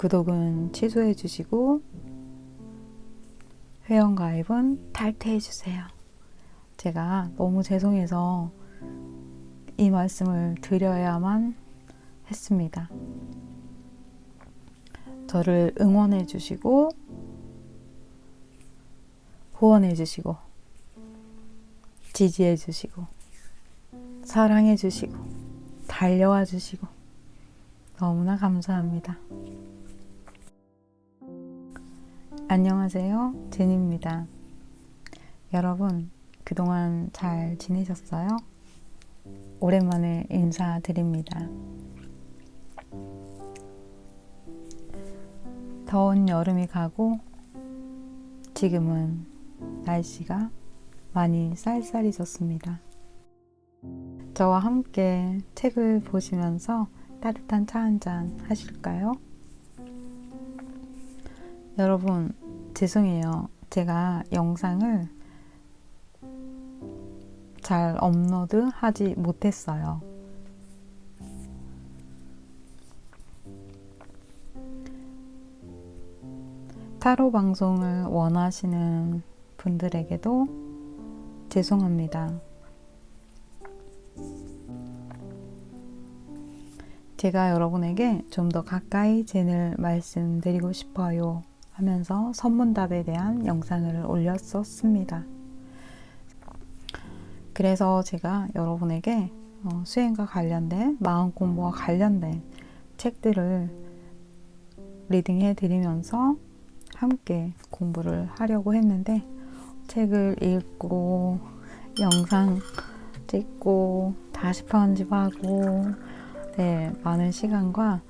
구독은 취소해 주시고 회원가입은 탈퇴해 주세요. 제가 너무 죄송해서 이 말씀을 드려야만 했습니다. 저를 응원해 주시고 후원해 주시고 지지해 주시고 사랑해 주시고 달려와 주시고 너무나 감사합니다. 안녕하세요, 제니입니다. 여러분, 그동안 잘 지내셨어요? 오랜만에 인사드립니다. 더운 여름이 가고 지금은 날씨가 많이 쌀쌀해졌습니다. 저와 함께 책을 보시면서 따뜻한 차 한잔 하실까요? 여러분, 죄송해요. 제가 영상을 잘 업로드 하지 못했어요. 타로 방송을 원하시는 분들에게도 죄송합니다. 제가 여러분에게 좀 더 가까이 젠을 말씀드리고 싶어요 하면서 선문답에 대한 영상을 올렸었습니다. 그래서 제가 여러분에게 수행과 관련된, 마음 공부와 관련된 책들을 리딩해 드리면서 함께 공부를 하려고 했는데, 책을 읽고 영상 찍고 다시 편집하고 많은 시간과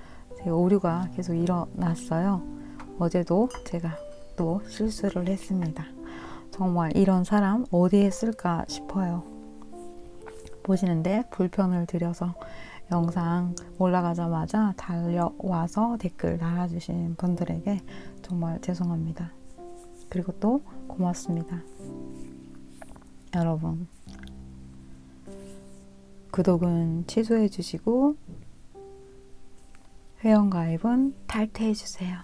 오류가 계속 일어났어요. 어제도 제가 또 실수를 했습니다. 정말 이런 사람 어디에 쓸까 싶어요. 보시는데 불편을 드려서 영상 올라가자마자 달려와서 댓글 달아주신 분들에게 정말 죄송합니다. 그리고 또 고맙습니다. 여러분, 구독은 취소해 주시고 회원가입은 탈퇴해 주세요.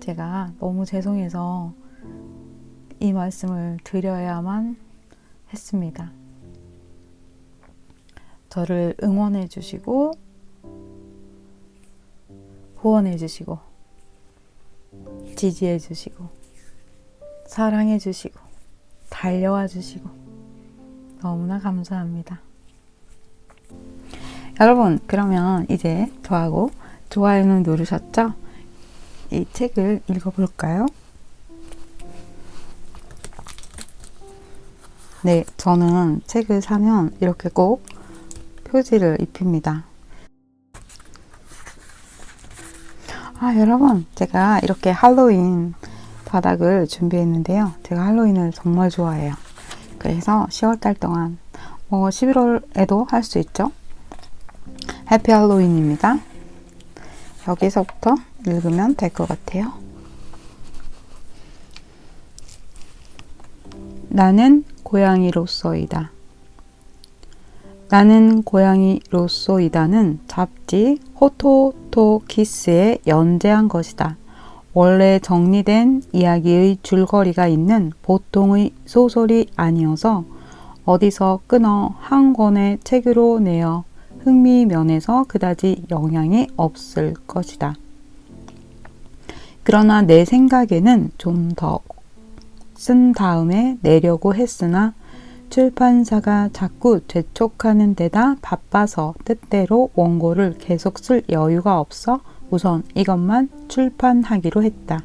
제가 너무 죄송해서 이 말씀을 드려야만 했습니다. 저를 응원해 주시고 후원해 주시고 지지해 주시고 사랑해 주시고 달려와 주시고 너무나 감사합니다. 여러분, 그러면 이제 저하고 좋아요는 누르셨죠? 이 책을 읽어볼까요? 네, 저는 책을 사면 이렇게 꼭 표지를 입힙니다. 여러분, 제가 이렇게 할로윈 바닥을 준비했는데요. 제가 할로윈을 정말 좋아해요. 그래서 10월달 동안 11월에도 할 수 있죠. 해피 할로윈입니다. 여기서부터 읽으면 될 것 같아요. 나는 고양이로서이다. 나는 고양이로서이다는 잡지 호토토키스에 연재한 것이다. 원래 정리된 이야기의 줄거리가 있는 보통의 소설이 아니어서 어디서 끊어 한 권의 책으로 내어 흥미 면에서 그다지 영향이 없을 것이다. 그러나 내 생각에는 좀 더 쓴 다음에 내려고 했으나 출판사가 자꾸 재촉하는 데다 바빠서 뜻대로 원고를 계속 쓸 여유가 없어 우선 이것만 출판하기로 했다.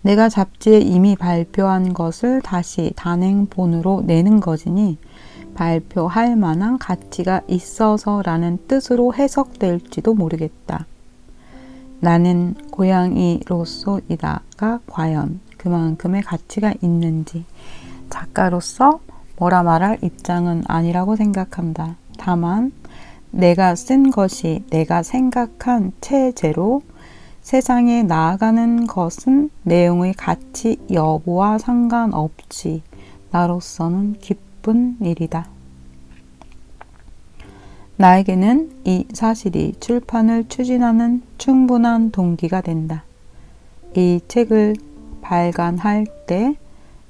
내가 잡지에 이미 발표한 것을 다시 단행본으로 내는 것이니 발표할 만한 가치가 있어서라는 뜻으로 해석될지도 모르겠다. 나는 고양이로서이다가 과연 그만큼의 가치가 있는지 작가로서 뭐라 말할 입장은 아니라고 생각한다. 다만 내가 쓴 것이 내가 생각한 체제로 세상에 나아가는 것은 내용의 가치 여부와 상관없이 나로서는 기쁜 일이다. 나에게는 이 사실이 출판을 추진하는 충분한 동기가 된다. 이 책을 발간할 때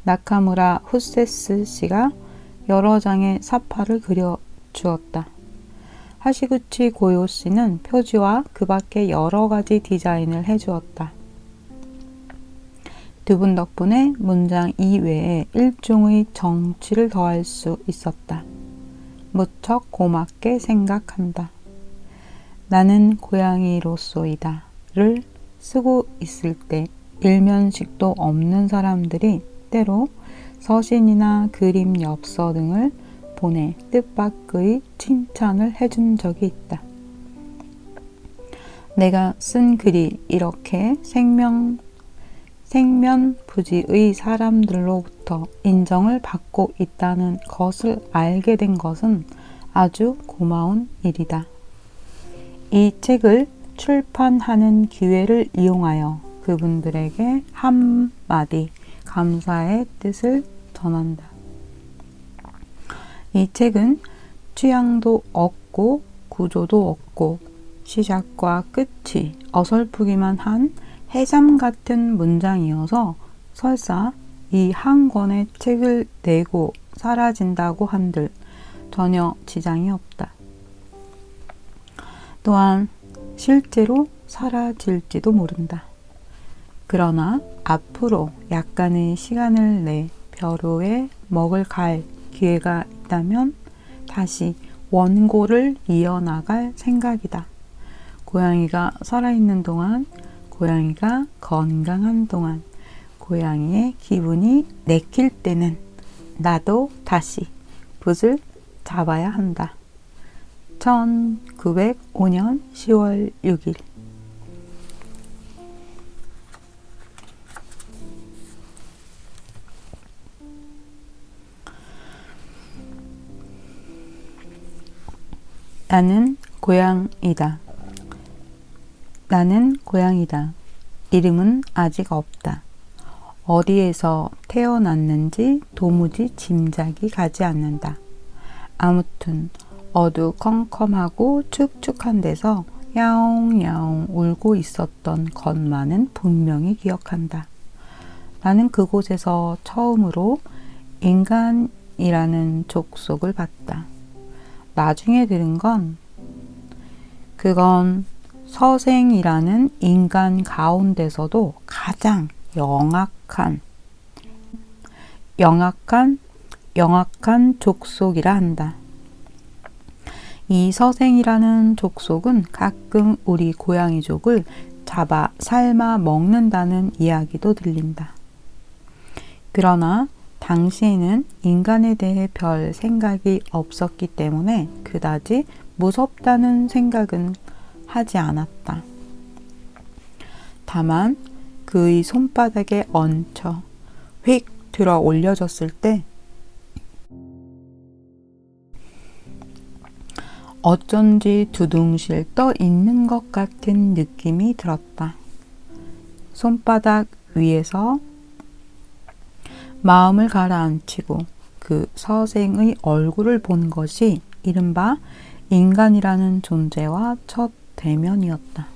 나카무라 후세스 씨가 여러 장의 사파를 그려 주었다. 하시구치 고요 씨는 표지와 그 밖에 여러 가지 디자인을 해주었다. 두 분 덕분에 문장 이외에 일종의 정취를 더할 수 있었다. 무척 고맙게 생각한다. 나는 고양이로소이다를 쓰고 있을 때 일면식도 없는 사람들이 때로 서신이나 그림 엽서 등을 보내 뜻밖의 칭찬을 해준 적이 있다. 내가 쓴 글이 이렇게 생면부지의 사람들로부터 인정을 받고 있다는 것을 알게 된 것은 아주 고마운 일이다. 이 책을 출판하는 기회를 이용하여 그분들에게 한마디 감사의 뜻을 전한다. 이 책은 취향도 없고 구조도 없고 시작과 끝이 어설프기만 한 해삼 같은 문장이어서 설사 이 한 권의 책을 내고 사라진다고 한들 전혀 지장이 없다. 또한 실제로 사라질지도 모른다. 그러나 앞으로 약간의 시간을 내 벼루에 먹을 갈 기회가 있다면 다시 원고를 이어나갈 생각이다. 고양이가 살아있는 동안, 고양이가 건강한 동안, 고양이의 기분이 내킬 때는 나도 다시 붓을 잡아야 한다. 1905년 10월 6일. 나는 고양이다. 나는 고양이다. 이름은 아직 없다. 어디에서 태어났는지 도무지 짐작이 가지 않는다. 아무튼 어두컴컴하고 축축한 데서 야옹야옹 울고 있었던 것만은 분명히 기억한다. 나는 그곳에서 처음으로 인간이라는 족속을 봤다. 나중에 들은 그건 서생이라는 인간 가운데서도 가장 영악한 족속이라 한다. 이 서생이라는 족속은 가끔 우리 고양이족을 잡아 삶아 먹는다는 이야기도 들린다. 그러나 당시에는 인간에 대해 별 생각이 없었기 때문에 그다지 무섭다는 생각은 하지 않았다. 다만 그의 손바닥에 얹혀 휙 들어 올려졌을 때 어쩐지 두둥실 떠 있는 것 같은 느낌이 들었다. 손바닥 위에서 마음을 가라앉히고 그 서생의 얼굴을 본 것이 이른바 인간이라는 존재와 첫 대면이었다.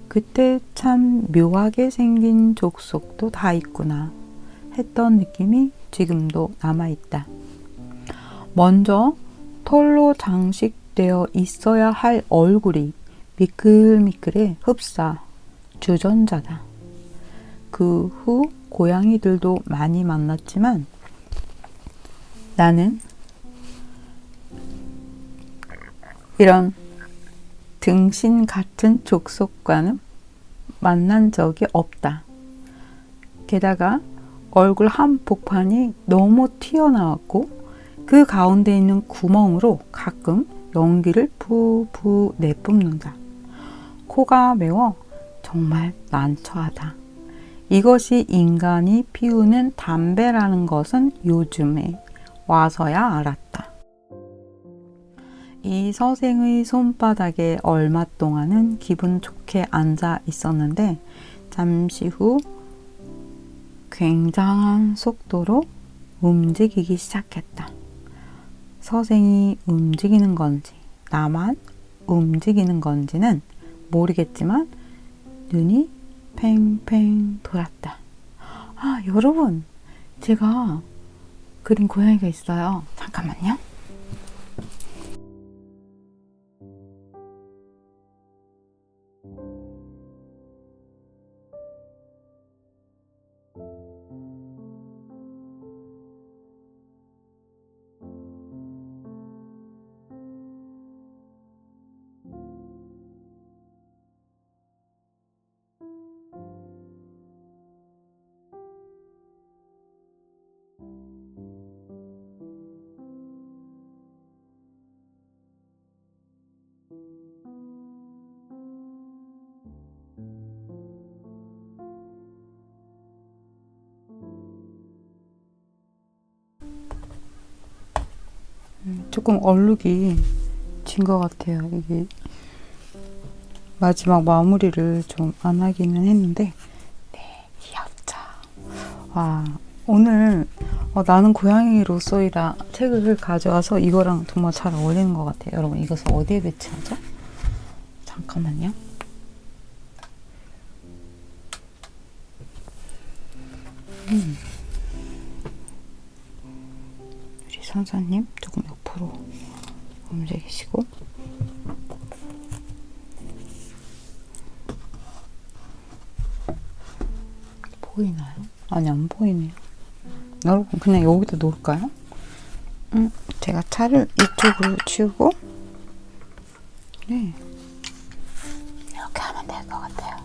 그때 참 묘하게 생긴 족속도 다 있구나 했던 느낌이 지금도 남아있다. 먼저 털로 장식되어 있어야 할 얼굴이 미끌미끌해 흡사 주전자다. 그 후 고양이들도 많이 만났지만 나는 이런 등신 같은 족속과는 만난 적이 없다. 게다가 얼굴 한복판이 너무 튀어나왔고 그 가운데 있는 구멍으로 가끔 연기를 푸푸 내뿜는다. 코가 매워 정말 난처하다. 이것이 인간이 피우는 담배라는 것은 요즘에 와서야 알았다. 이 서생의 손바닥에 얼마 동안은 기분 좋게 앉아 있었는데 잠시 후 굉장한 속도로 움직이기 시작했다. 서생이 움직이는 건지 나만 움직이는 건지는 모르겠지만 눈이 팽팽 돌았다. 아, 여러분, 제가 그린 고양이가 있어요. 잠깐만요. 조금 얼룩이 진 것 같아요. 이게 마지막 마무리를 좀 안 하기는 했는데, 네, 귀엽죠. 와, 오늘 나는 고양이로서이라 책을 가져와서 이거랑 정말 잘 어울리는 것 같아요. 여러분, 이것을 어디에 배치하죠? 잠깐만요. 우리 선사님 조금 옆으로 움직이시고, 보이나요? 아니, 안 보이네요. 여러분, 그냥 여기다 놓을까요? 제가 차를 이쪽으로 치우고, 네, 이렇게 하면 될 것 같아요.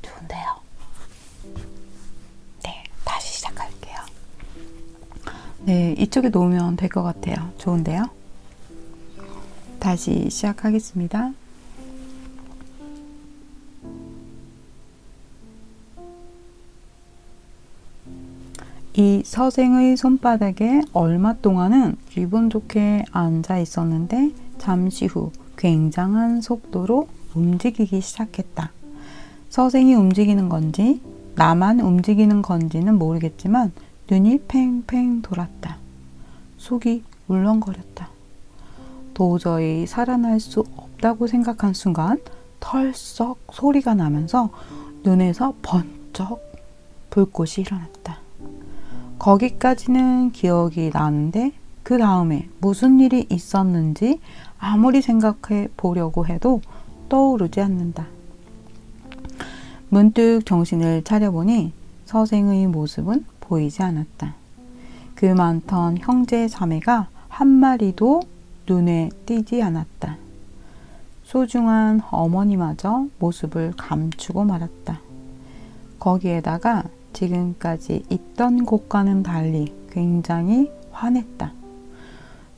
좋은데요? 네, 다시 시작할게요. 네, 이쪽에 놓으면 될 것 같아요. 좋은데요? 다시 시작하겠습니다. 이 서생의 손바닥에 얼마 동안은 기분 좋게 앉아 있었는데 잠시 후 굉장한 속도로 움직이기 시작했다. 서생이 움직이는 건지 나만 움직이는 건지는 모르겠지만 눈이 팽팽 돌았다. 속이 울렁거렸다. 도저히 살아날 수 없다고 생각한 순간 털썩 소리가 나면서 눈에서 번쩍 불꽃이 일어났다. 거기까지는 기억이 나는데 그 다음에 무슨 일이 있었는지 아무리 생각해 보려고 해도 떠오르지 않는다. 문득 정신을 차려보니 서생의 모습은 보이지 않았다. 그 많던 형제 자매가 한 마리도 눈에 띄지 않았다. 소중한 어머니마저 모습을 감추고 말았다. 거기에다가 지금까지 있던 곳과는 달리 굉장히 환했다.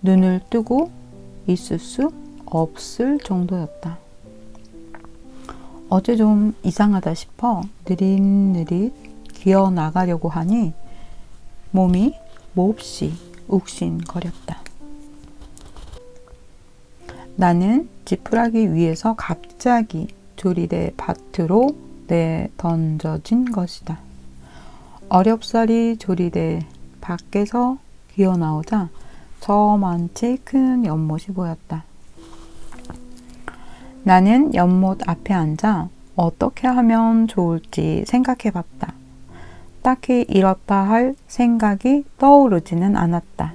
눈을 뜨고 있을 수 없을 정도였다. 어제 좀 이상하다 싶어 느릿느릿 기어 나가려고 하니 몸이 몹시 욱신거렸다. 나는 지푸라기 위에서 갑자기 조리대 밭으로 내던져진 것이다. 어렵사리 조리대 밖에서 기어 나오자 저만치 큰 연못이 보였다. 나는 연못 앞에 앉아 어떻게 하면 좋을지 생각해 봤다. 딱히 이렇다 할 생각이 떠오르지는 않았다.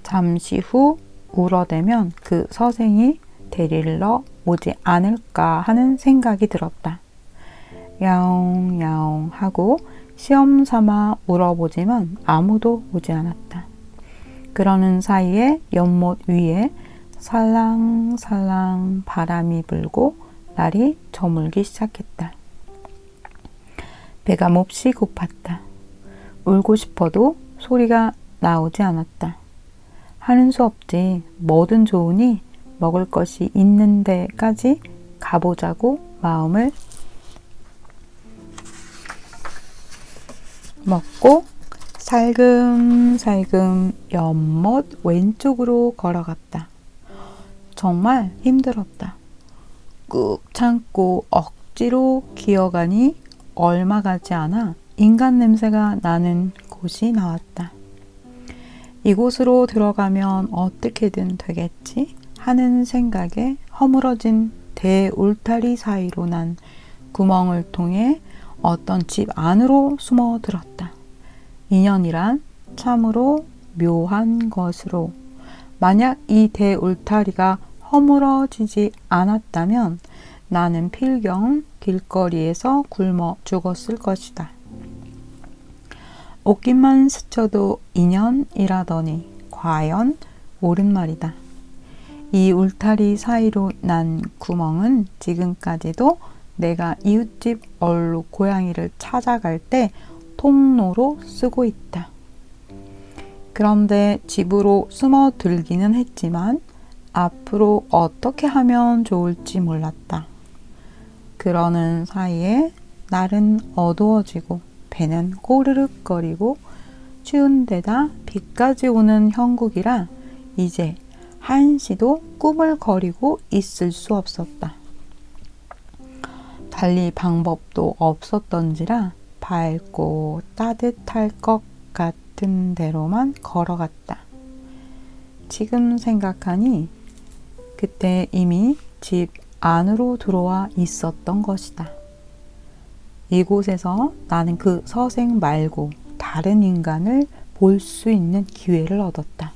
잠시 후 울어대면 그 서생이 데리러 오지 않을까 하는 생각이 들었다. 야옹야옹 하고 시험 삼아 울어보지만 아무도 오지 않았다. 그러는 사이에 연못 위에 살랑살랑 바람이 불고 날이 저물기 시작했다. 배가 몹시 고팠다. 울고 싶어도 소리가 나오지 않았다. 하는 수 없지. 뭐든 좋으니 먹을 것이 있는 데까지 가보자고 마음을 먹고 살금살금 연못 왼쪽으로 걸어갔다. 정말 힘들었다. 꾹 참고 억지로 기어가니 얼마 가지 않아 인간 냄새가 나는 곳이 나왔다. 이곳으로 들어가면 어떻게든 되겠지 하는 생각에 허물어진 대울타리 사이로 난 구멍을 통해 어떤 집 안으로 숨어들었다. 인연이란 참으로 묘한 것으로 만약 이 대울타리가 허물어지지 않았다면 나는 필경 길거리에서 굶어 죽었을 것이다. 옷깃만 스쳐도 인연이라더니 과연 옳은 말이다. 이 울타리 사이로 난 구멍은 지금까지도 내가 이웃집 얼룩 고양이를 찾아갈 때 통로로 쓰고 있다. 그런데 집으로 숨어들기는 했지만 앞으로 어떻게 하면 좋을지 몰랐다. 그러는 사이에 날은 어두워지고 배는 꼬르륵거리고 추운 데다 비까지 오는 형국이라 이제 한시도 꾸물거리고 있을 수 없었다. 달리 방법도 없었던지라 밝고 따뜻할 것 같은 대로만 걸어갔다. 지금 생각하니 그때 이미 집 안으로 들어와 있었던 것이다. 이곳에서 나는 그 서생 말고 다른 인간을 볼 수 있는 기회를 얻었다.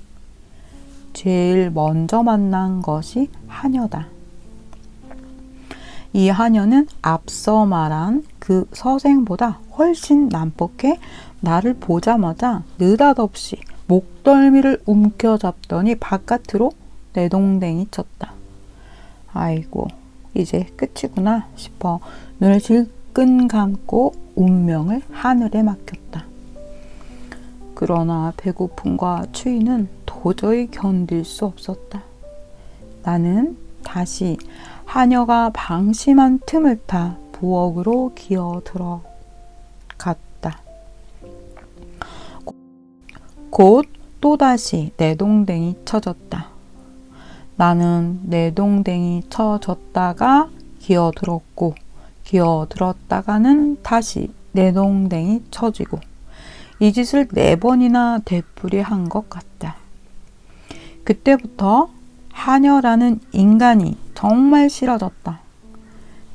제일 먼저 만난 것이 하녀다. 이 하녀는 앞서 말한 그 서생보다 훨씬 난폭해 나를 보자마자 느닷없이 목덜미를 움켜잡더니 바깥으로 내동댕이 쳤다. 아이고, 이제 끝이구나 싶어 눈을 질끈 감고 운명을 하늘에 맡겼다. 그러나 배고픔과 추위는 도저히 견딜 수 없었다. 나는 다시 하녀가 방심한 틈을 타 부엌으로 기어 들어갔다. 곧 또다시 내동댕이 쳐졌다. 나는 내동댕이 쳐졌다가 기어 들었고 기어 들었다가는 다시 내동댕이 쳐지고 이 짓을 4번이나 되풀이한 것 같다. 그때부터 하녀라는 인간이 정말 싫어졌다.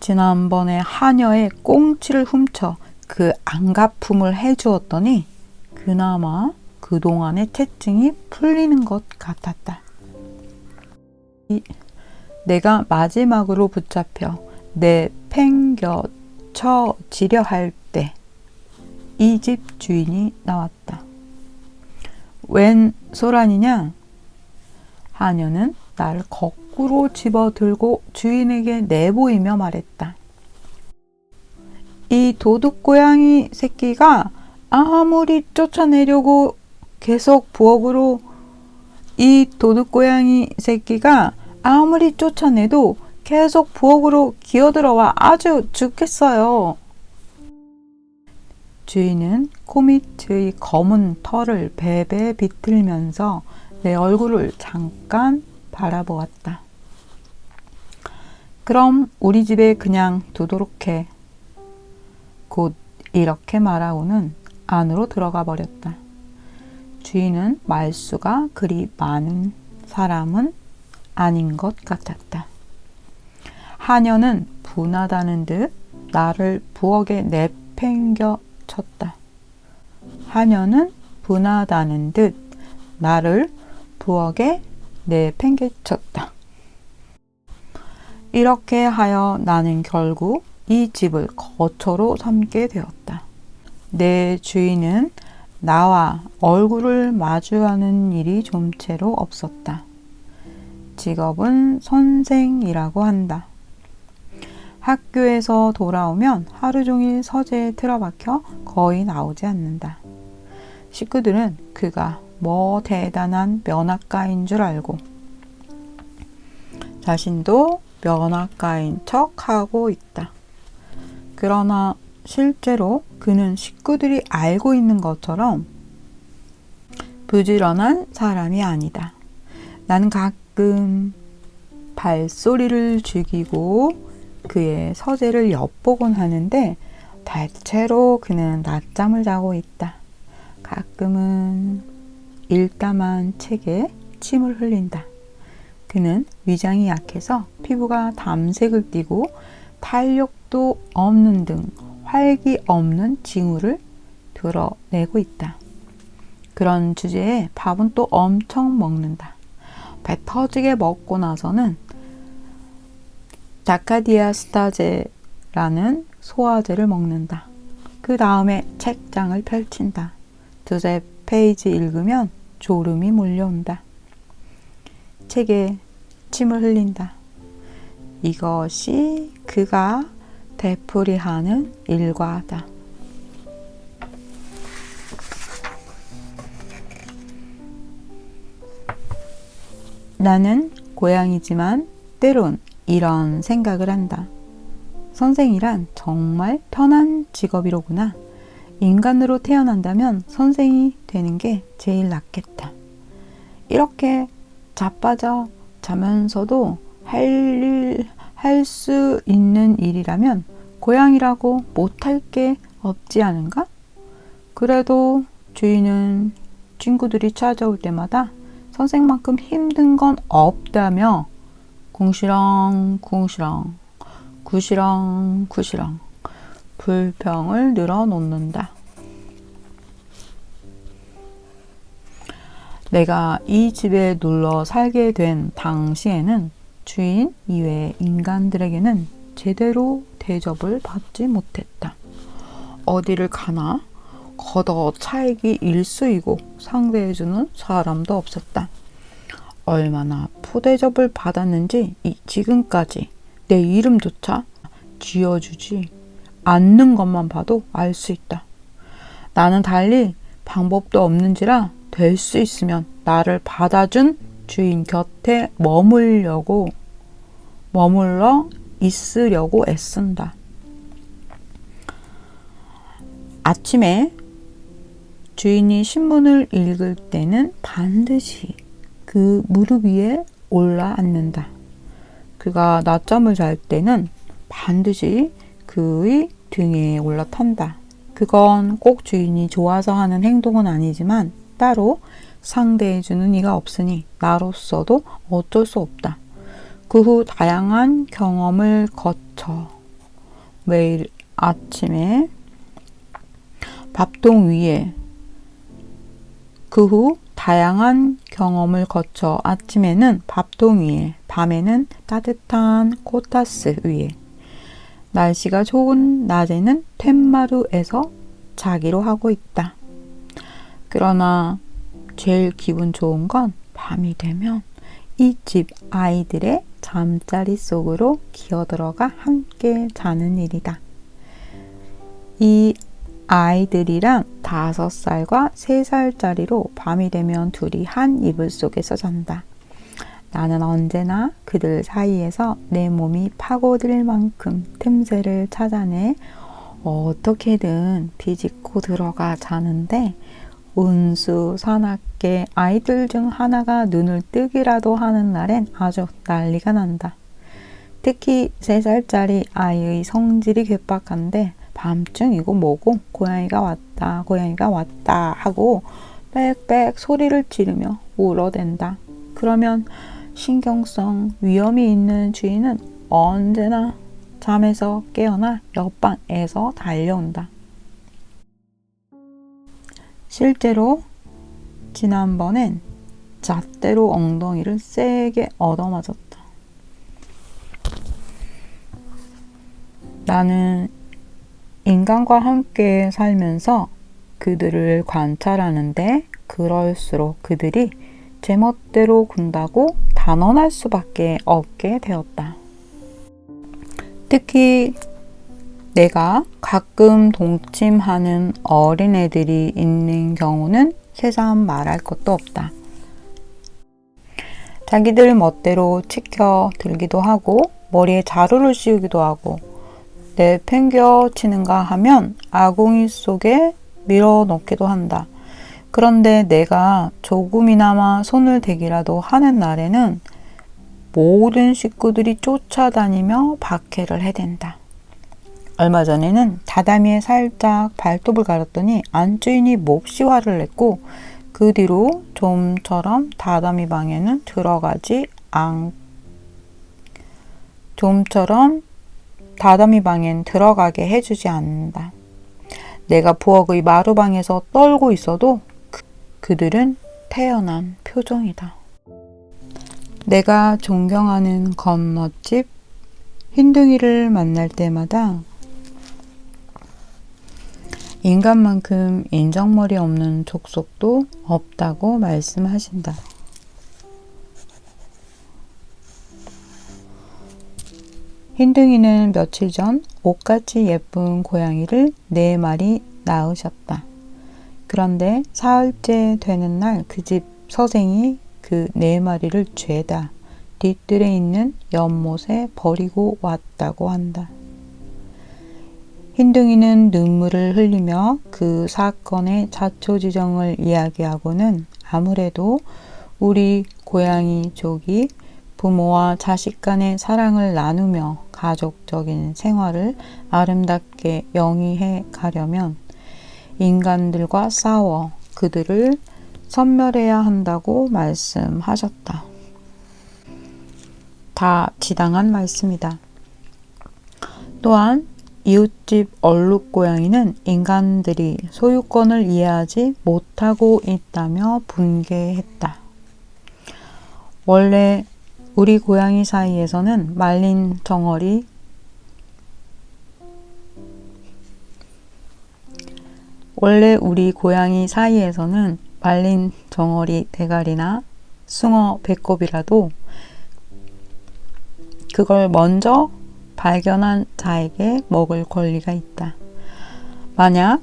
지난번에 하녀의 꽁치를 훔쳐 그 안갚음을 해주었더니 그나마 그동안의 채증이 풀리는 것 같았다. 내가 마지막으로 붙잡혀 내팽겨쳐지려 할 때 이 집 주인이 나왔다. 웬 소란이냐? 하녀는 나를 거꾸로 집어들고 주인에게 내보이며 말했다. 이 도둑고양이 새끼가 아무리 쫓아내려고 계속 부엌으로 이 도둑고양이 새끼가 아무리 쫓아내도 계속 부엌으로 기어들어와 아주 죽겠어요. 주인은 코밑의 검은 털을 베베 비틀면서 내 얼굴을 잠깐 바라보았다. 그럼 우리 집에 그냥 두도록 해. 곧 이렇게 말하고는 안으로 들어가 버렸다. 주인은 말수가 그리 많은 사람은 아닌 것 같았다. 하녀는 분하다는 듯 나를 부엌에 내팽겨 쳤다. 하녀는 분하다는 듯 나를 부엌에 내팽개쳤다. 이렇게 하여 나는 결국 이 집을 거처로 삼게 되었다. 내 주인은 나와 얼굴을 마주하는 일이 좀채로 없었다. 직업은 선생이라고 한다. 학교에서 돌아오면 하루 종일 서재에 틀어박혀 거의 나오지 않는다. 식구들은 그가 뭐 대단한 면학가인 줄 알고 자신도 면학가인 척하고 있다. 그러나 실제로 그는 식구들이 알고 있는 것처럼 부지런한 사람이 아니다. 나는 가끔 발소리를 죽이고 그의 서재를 엿보곤 하는데 대체로 그는 낮잠을 자고 있다. 가끔은 일담한 책에 침을 흘린다. 그는 위장이 약해서 피부가 담색을 띠고 탄력도 없는 등 활기 없는 징후를 드러내고 있다. 그런 주제에 밥은 또 엄청 먹는다. 배 터지게 먹고 나서는 다카디아스타제라는 소화제를 먹는다. 그 다음에 책장을 펼친다. 두세 페이지 읽으면 졸음이 몰려온다. 책에 침을 흘린다. 이것이 그가 되풀이하는 일과다. 나는 고양이지만 때론 이런 생각을 한다. 선생이란 정말 편한 직업이로구나. 인간으로 태어난다면 선생이 되는 게 제일 낫겠다. 이렇게 자빠져 자면서도 할 수 있는 일이라면 고양이라고 못할 게 없지 않은가? 그래도 주인은 친구들이 찾아올 때마다 선생만큼 힘든 건 없다며 궁시렁 궁시렁 구시렁 구시렁 불평을 늘어놓는다. 내가 이 집에 눌러 살게 된 당시에는 주인 이외의 인간들에게는 제대로 대접을 받지 못했다. 어디를 가나 걷어 차이기 일쑤이고 상대해주는 사람도 없었다. 얼마나 푸대접을 받았는지 지금까지 내 이름조차 지어주지 않는 것만 봐도 알 수 있다. 나는 달리 방법도 없는지라 될 수 있으면 나를 받아준 주인 곁에 머물러 있으려고 애쓴다. 아침에 주인이 신문을 읽을 때는 반드시 그 무릎 위에 올라앉는다. 그가 낮잠을 잘 때는 반드시 그의 등에 올라탄다. 그건 꼭 주인이 좋아서 하는 행동은 아니지만 따로 상대해주는 이가 없으니 나로서도 어쩔 수 없다. 그 후 다양한 경험을 거쳐 매일 아침에 밥통 위에 아침에는 밥통 위에, 밤에는 따뜻한 코타스 위에, 날씨가 좋은 낮에는 텐마루에서 자기로 하고 있다. 그러나 제일 기분 좋은 건 밤이 되면 이 집 아이들의 잠자리 속으로 기어들어가 함께 자는 일이다. 이 아이들이랑 5살과 3살짜리로 밤이 되면 둘이 한 이불 속에서 잔다. 나는 언제나 그들 사이에서 내 몸이 파고들 만큼 틈새를 찾아내 어떻게든 비집고 들어가 자는데 운수 사납게 아이들 중 하나가 눈을 뜨기라도 하는 날엔 아주 난리가 난다. 특히 3살짜리 아이의 성질이 괴팍한데 밤중이고 뭐고 고양이가 왔다 하고 빽빽 소리를 지르며 울어댄다. 그러면 신경성 위험이 있는 주인은 언제나 잠에서 깨어나 옆방에서 달려온다. 실제로 지난번엔 잣대로 엉덩이를 세게 얻어맞았다. 나는 인간과 함께 살면서 그들을 관찰하는데 그럴수록 그들이 제멋대로 군다고 단언할 수밖에 없게 되었다. 특히 내가 가끔 동침하는 어린애들이 있는 경우는 새삼 말할 것도 없다. 자기들 멋대로 치켜 들기도 하고 머리에 자루를 씌우기도 하고 내팽겨 치는가 하면 아궁이 속에 밀어넣기도 한다. 그런데 내가 조금이나마 손을 대기라도 하는 날에는 모든 식구들이 쫓아다니며 박해를 해댄다. 얼마 전에는 다다미에 살짝 발톱을 갈았더니 안주인이 몹시 화를 냈고 그 뒤로 좀처럼 다다미 방에는 들어가지 좀처럼 다다미 방엔 들어가게 해주지 않는다. 내가 부엌의 마루방에서 떨고 있어도 그들은 태연한 표정이다. 내가 존경하는 건너집 흰둥이를 만날 때마다 인간만큼 인정머리 없는 족속도 없다고 말씀하신다. 흰둥이는 며칠 전 옷같이 예쁜 고양이를 4마리 낳으셨다. 그런데 사흘째 되는 날 그 집 서생이 그 4마리를 죄다 뒤뜰에 있는 연못에 버리고 왔다고 한다. 흰둥이는 눈물을 흘리며 그 사건의 자초지정을 이야기하고는 아무래도 우리 고양이족이 부모와 자식 간의 사랑을 나누며 가족적인 생활을 아름답게 영위해 가려면 인간들과 싸워 그들을 섬멸해야 한다고 말씀하셨다. 다 지당한 말씀이다. 또한 이웃집 얼룩고양이는 인간들이 소유권을 이해하지 못하고 있다며 분개했다. 원래 우리 고양이 사이에서는 말린 덩어리 대가리나 숭어 배꼽이라도 그걸 먼저 발견한 자에게 먹을 권리가 있다. 만약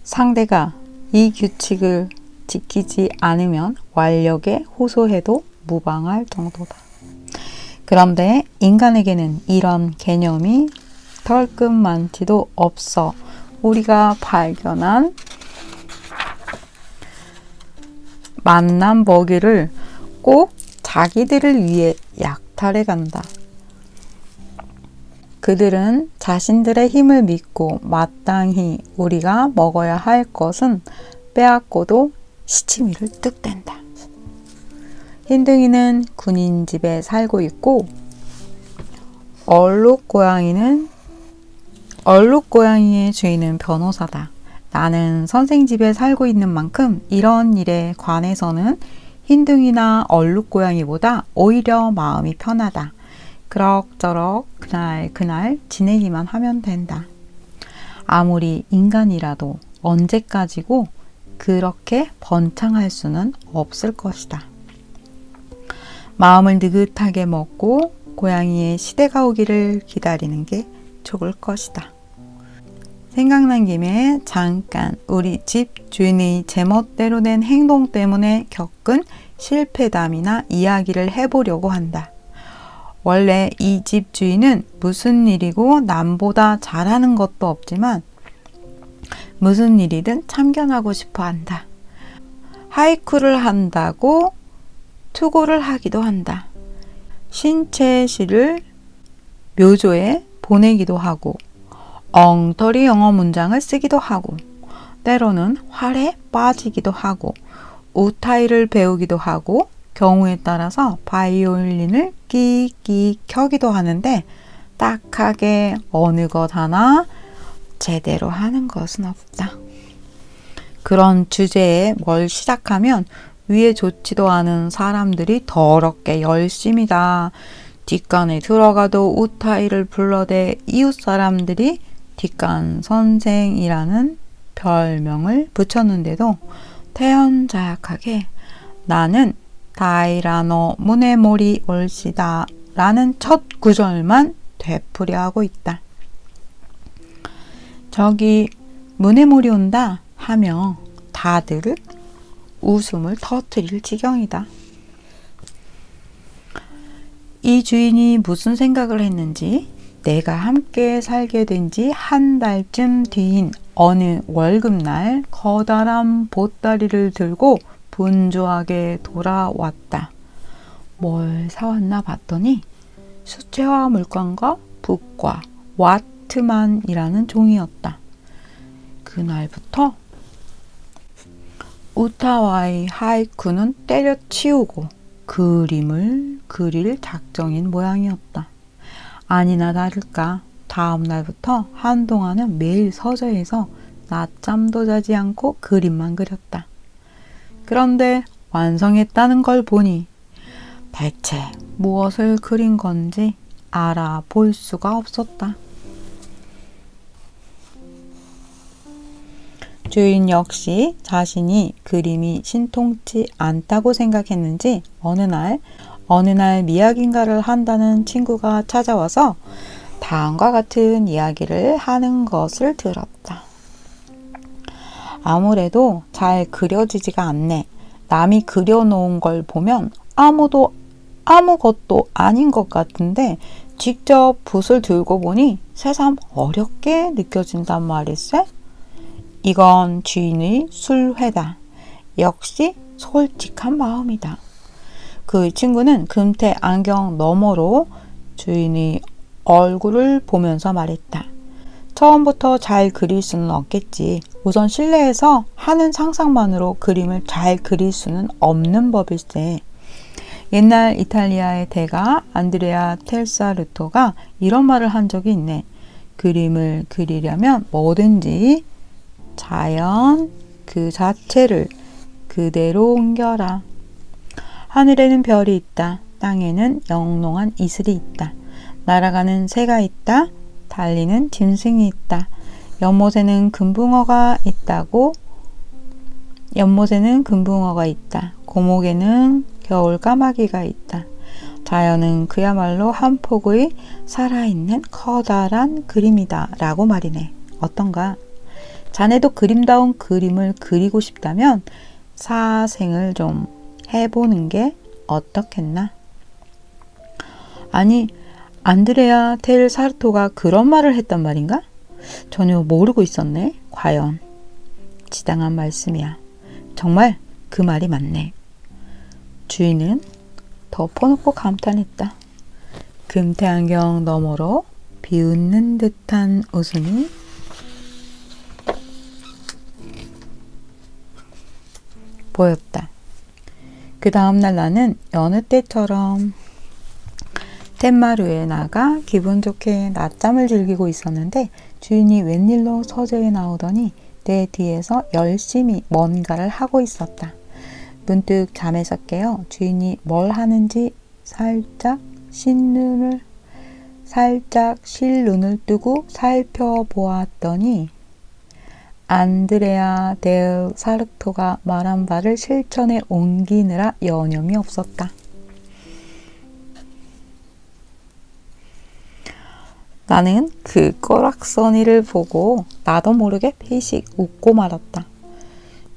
상대가 이 규칙을 지키지 않으면 완력에 호소해도 무방할 정도다. 그런데 인간에게는 이런 개념이 털끝만치도 없어 우리가 발견한 만난 먹이를 꼭 자기들을 위해 약탈해 간다. 그들은 자신들의 힘을 믿고 마땅히 우리가 먹어야 할 것은 빼앗고도 시치미를 뜩댄다. 흰둥이는 군인집에 살고 있고 얼룩고양이의 주인은 변호사다. 나는 선생집에 살고 있는 만큼 이런 일에 관해서는 흰둥이나 얼룩고양이보다 오히려 마음이 편하다. 그럭저럭 그날 지내기만 하면 된다. 아무리 인간이라도 언제까지고 그렇게 번창할 수는 없을 것이다. 마음을 느긋하게 먹고 고양이의 시대가 오기를 기다리는 게 좋을 것이다. 생각난 김에 잠깐 우리 집 주인의 제멋대로 된 행동 때문에 겪은 실패담이나 이야기를 해보려고 한다. 원래 이 집 주인은 무슨 일이고 남보다 잘하는 것도 없지만 무슨 일이든 참견하고 싶어 한다. 하이쿠를 한다고 투고를 하기도 한다. 신체 시를 묘조에 보내기도 하고 엉터리 영어 문장을 쓰기도 하고 때로는 활에 빠지기도 하고 우타이를 배우기도 하고 경우에 따라서 바이올린을 끼끼 켜기도 하는데 딱하게 어느 것 하나 제대로 하는 것은 없다. 그런 주제에 뭘 시작하면 위에 좋지도 않은 사람들이 더럽게 열심이다. 뒷간에 들어가도 우타이를 불러대 이웃 사람들이 뒷간 선생이라는 별명을 붙였는데도 태연자약하게 나는 다이라노 무네모리 올시다 라는 첫 구절만 되풀이하고 있다. 저기 무네모리 온다 하며 다들 웃음을 터뜨릴 지경이다. 이 주인이 무슨 생각을 했는지 내가 함께 살게 된 지 한 달쯤 뒤인 어느 월급날 커다란 보따리를 들고 분주하게 돌아왔다. 뭘 사왔나 봤더니 수채화 물감과 붓과 와트만이라는 종이었다. 그날부터 우타와의 하이쿠는 때려치우고 그림을 그릴 작정인 모양이었다. 아니나 다를까 다음 날부터 한동안은 매일 서재에서 낮잠도 자지 않고 그림만 그렸다. 그런데 완성했다는 걸 보니 대체 무엇을 그린 건지 알아볼 수가 없었다. 주인 역시 자신이 그림이 신통치 않다고 생각했는지 어느 날 미약인가를 한다는 친구가 찾아와서 다음과 같은 이야기를 하는 것을 들었다. 아무래도 잘 그려지지가 않네. 남이 그려놓은 걸 보면 아무것도 아닌 것 같은데 직접 붓을 들고 보니 새삼 어렵게 느껴진단 말일세. 이건 주인의 술회다. 역시 솔직한 마음이다. 그 친구는 금태 안경 너머로 주인의 얼굴을 보면서 말했다. 처음부터 잘 그릴 수는 없겠지. 우선 실내에서 하는 상상만으로 그림을 잘 그릴 수는 없는 법일세. 옛날 이탈리아의 대가 안드레아 텔사르토가 이런 말을 한 적이 있네. 그림을 그리려면 뭐든지 자연 그 자체를 그대로 옮겨라. 하늘에는 별이 있다. 땅에는 영롱한 이슬이 있다. 날아가는 새가 있다. 달리는 짐승이 있다. 연못에는 금붕어가 있다고. 연못에는 금붕어가 있다. 고목에는 겨울 까마귀가 있다. 자연은 그야말로 한 폭의 살아있는 커다란 그림이다 라고 말이네. 어떤가? 자네도 그림다운 그림을 그리고 싶다면 사생을 좀 해보는 게 어떻겠나? 아니, 안드레아 텔 사르토가 그런 말을 했단 말인가? 전혀 모르고 있었네. 과연 지당한 말씀이야. 정말 그 말이 맞네. 주인은 덮어놓고 감탄했다. 금태안경 너머로 비웃는 듯한 웃음이 보였다. 그 다음날 나는 여느 때처럼 텐마루에 나가 기분 좋게 낮잠을 즐기고 있었는데 주인이 웬일로 서재에 나오더니 내 뒤에서 열심히 뭔가를 하고 있었다. 문득 잠에서 깨어 주인이 뭘 하는지 살짝 실 눈을 뜨고 살펴보았더니 안드레아 델 사르토가 말한 바를 실천에 옮기느라 여념이 없었다. 나는 그 꼬락서니를 보고 나도 모르게 피식 웃고 말았다.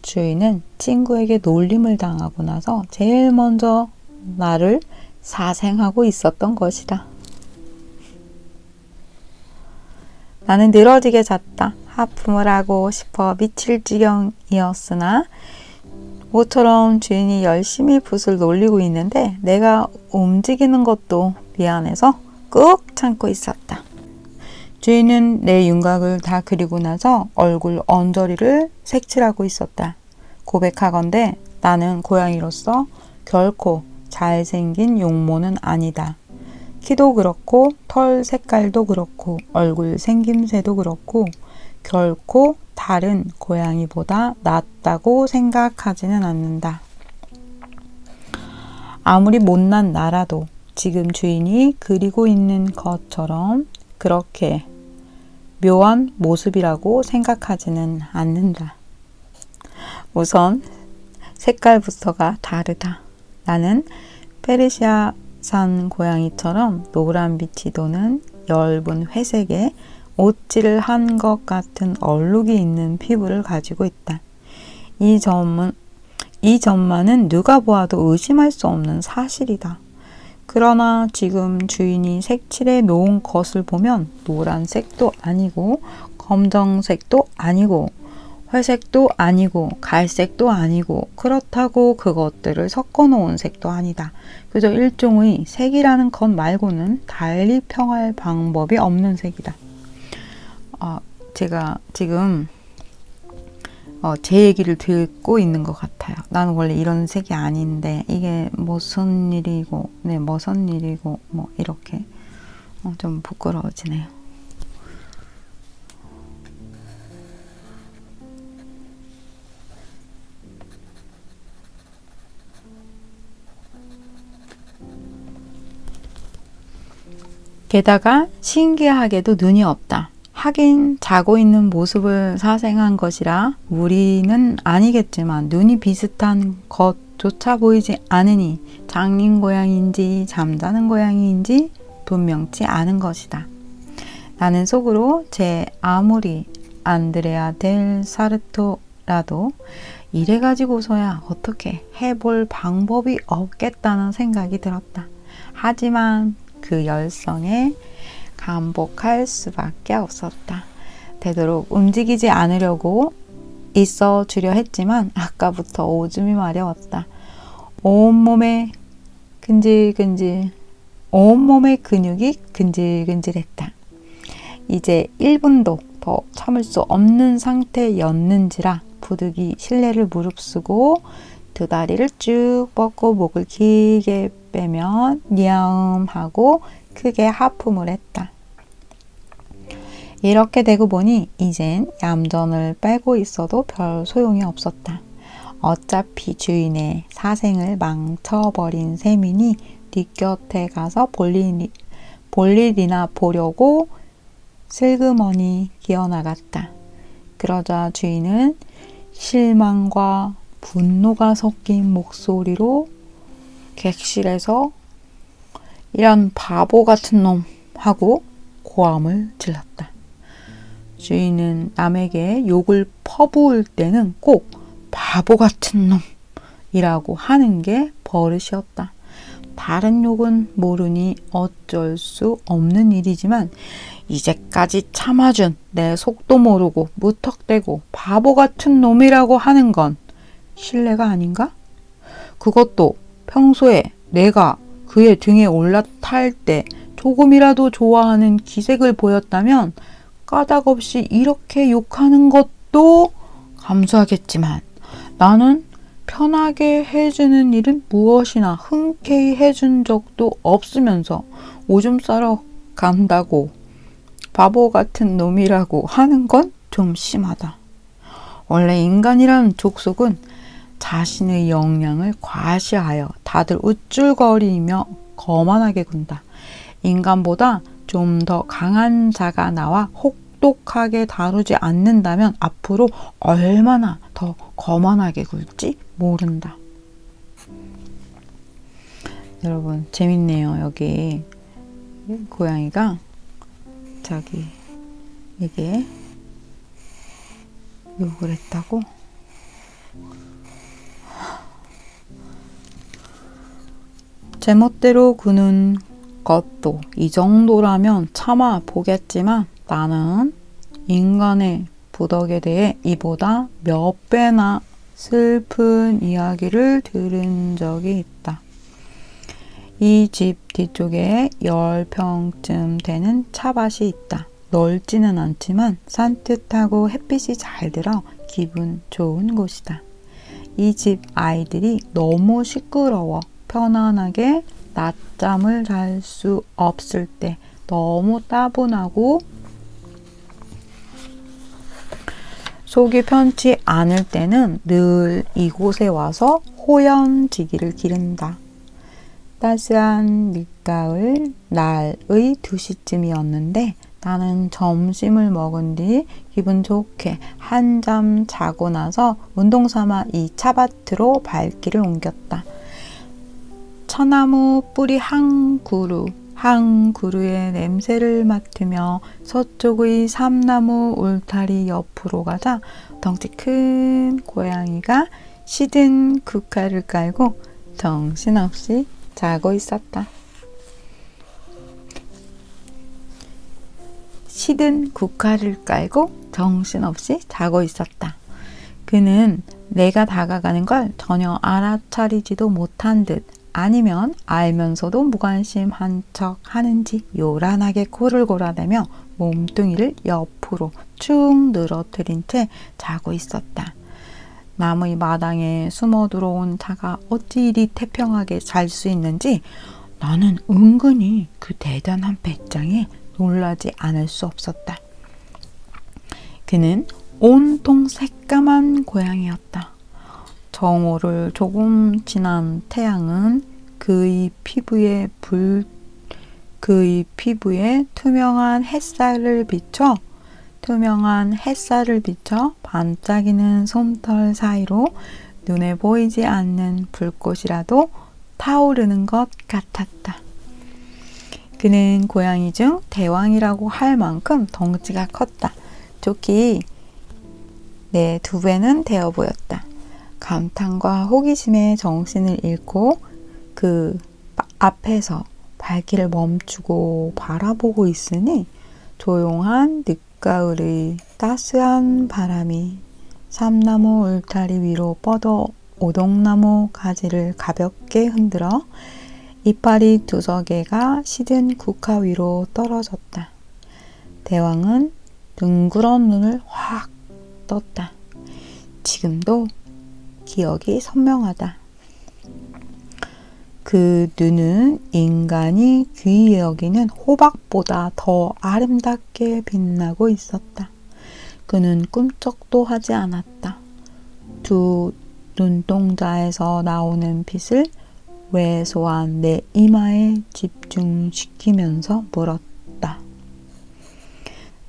주인은 친구에게 놀림을 당하고 나서 제일 먼저 나를 사생하고 있었던 것이다. 나는 늘어지게 잤다. 하품을 하고 싶어 미칠 지경이었으나 모처럼 주인이 열심히 붓을 놀리고 있는데 내가 움직이는 것도 미안해서 꾹 참고 있었다. 주인은 내 윤곽을 다 그리고 나서 얼굴 언저리를 색칠하고 있었다. 고백하건대 나는 고양이로서 결코 잘생긴 용모는 아니다. 키도 그렇고 털 색깔도 그렇고 얼굴 생김새도 그렇고 결코 다른 고양이보다 낫다고 생각하지는 않는다. 아무리 못난 나라도 지금 주인이 그리고 있는 것처럼 그렇게 묘한 모습이라고 생각하지는 않는다. 우선 색깔부터가 다르다. 나는 페르시아산 고양이처럼 노란빛이 도는 엷은 회색에 옷질을 한 것 같은 얼룩이 있는 피부를 가지고 있다. 이 점만은 누가 보아도 의심할 수 없는 사실이다. 그러나 지금 주인이 색칠해 놓은 것을 보면 노란색도 아니고 검정색도 아니고 회색도 아니고 갈색도 아니고 그렇다고 그것들을 섞어 놓은 색도 아니다. 그저 일종의 색이라는 것 말고는 달리 평할 방법이 없는 색이다. 제가 지금 제 얘기를 듣고 있는 것 같아요. 나는 원래 이런 색이 아닌데 이게 무슨 일이고 무슨 일이고 뭐 이렇게 좀 부끄러워지네요. 게다가 신기하게도 눈이 없다. 하긴 자고 있는 모습을 사생한 것이라 무리는 아니겠지만 눈이 비슷한 것조차 보이지 않으니 장님 고양이인지 잠자는 고양이인지 분명치 않은 것이다. 나는 속으로 제 아무리 안드레아 델 사르토라도 이래가지고서야 어떻게 해볼 방법이 없겠다는 생각이 들었다. 하지만 그 열성에 감복할 수밖에 없었다. 되도록 움직이지 않으려고 있어 주려 했지만 아까부터 오줌이 마려웠다. 온몸에 근육이 근질근질했다. 이제 1분도 더 참을 수 없는 상태였는지라 부득이 실내를 무릅쓰고 두 다리를 쭉 뻗고 목을 길게 빼면 냠 하고 크게 하품을 했다. 이렇게 되고 보니 이젠 얌전을 빼고 있어도 별 소용이 없었다. 어차피 주인의 사생을 망쳐버린 셈이니 뒷곁에 가서 볼일이나 보려고 슬그머니 기어나갔다. 그러자 주인은 실망과 분노가 섞인 목소리로 객실에서 이런 바보 같은 놈 하고 고함을 질렀다. 주인은 남에게 욕을 퍼부을 때는 꼭 바보 같은 놈이라고 하는 게 버릇이었다. 다른 욕은 모르니 어쩔 수 없는 일이지만 이제까지 참아준 내 속도 모르고 무턱대고 바보 같은 놈이라고 하는 건 실례가 아닌가? 그것도 평소에 내가 그의 등에 올라탈 때 조금이라도 좋아하는 기색을 보였다면 까닭없이 이렇게 욕하는 것도 감수하겠지만 나는 편하게 해주는 일은 무엇이나 흔쾌히 해준 적도 없으면서 오줌 싸러 간다고 바보 같은 놈이라고 하는 건 좀 심하다. 원래 인간이란 족속은 자신의 역량을 과시하여 다들 우쭐거리며 거만하게 군다. 인간보다 좀 더 강한 자가 나와 혹독하게 다루지 않는다면 앞으로 얼마나 더 거만하게 굴지 모른다. 여러분 재밌네요. 여기 고양이가 자기에게 욕을 했다고? 제멋대로 구는 것도 이 정도라면 참아 보겠지만 나는 인간의 부덕에 대해 이보다 몇 배나 슬픈 이야기를 들은 적이 있다. 이 집 뒤쪽에 10평쯤 되는 차밭이 있다. 넓지는 않지만 산뜻하고 햇빛이 잘 들어 기분 좋은 곳이다. 이 집 아이들이 너무 시끄러워 편안하게 낮잠을 잘 수 없을 때 너무 따분하고 속이 편치 않을 때는 늘 이곳에 와서 호연지기를 기른다. 따스한 늦가을 날의 2시쯤이었는데 나는 점심을 먹은 뒤 기분 좋게 한잠 자고 나서 운동삼아 이 차밭으로 발길을 옮겼다. 처나무 뿌리 한 그루의 냄새를 맡으며 서쪽의 삼나무 울타리 옆으로 가자 덩치 큰 고양이가 시든 국화를 깔고 정신없이 자고 있었다. 시든 국화를 깔고 정신없이 자고 있었다. 그는 내가 다가가는 걸 전혀 알아차리지도 못한 듯 아니면 알면서도 무관심한 척 하는지 요란하게 코를 골아대며 몸뚱이를 옆으로 축 늘어뜨린 채 자고 있었다. 나무의 마당에 숨어 들어온 자가 어찌 이리 태평하게 잘 수 있는지 나는 은근히 그 대단한 배짱에 놀라지 않을 수 없었다. 그는 온통 새까만 고양이였다. 정오를 조금 지난 태양은 그의 피부에 투명한 햇살을 비춰 반짝이는 솜털 사이로 눈에 보이지 않는 불꽃이라도 타오르는 것 같았다. 그는 고양이 중 대왕이라고 할 만큼 덩치가 컸다. 좋기 내 2배는 되어 보였다. 감탄과 호기심에 정신을 잃고 그 앞에서 발길을 멈추고 바라보고 있으니 조용한 늦가을의 따스한 바람이 삼나무 울타리 위로 뻗어 오동나무 가지를 가볍게 흔들어 이파리 2석개가 시든 국화 위로 떨어졌다. 대왕은 둥그런 눈을 확 떴다. 지금도 기억이 선명하다. 그 눈은 인간이 귀히 여기는 호박보다 더 아름답게 빛나고 있었다. 그는 꿈쩍도 하지 않았다. 2 눈동자에서 나오는 빛을 왜소한 내 이마에 집중시키면서 물었다.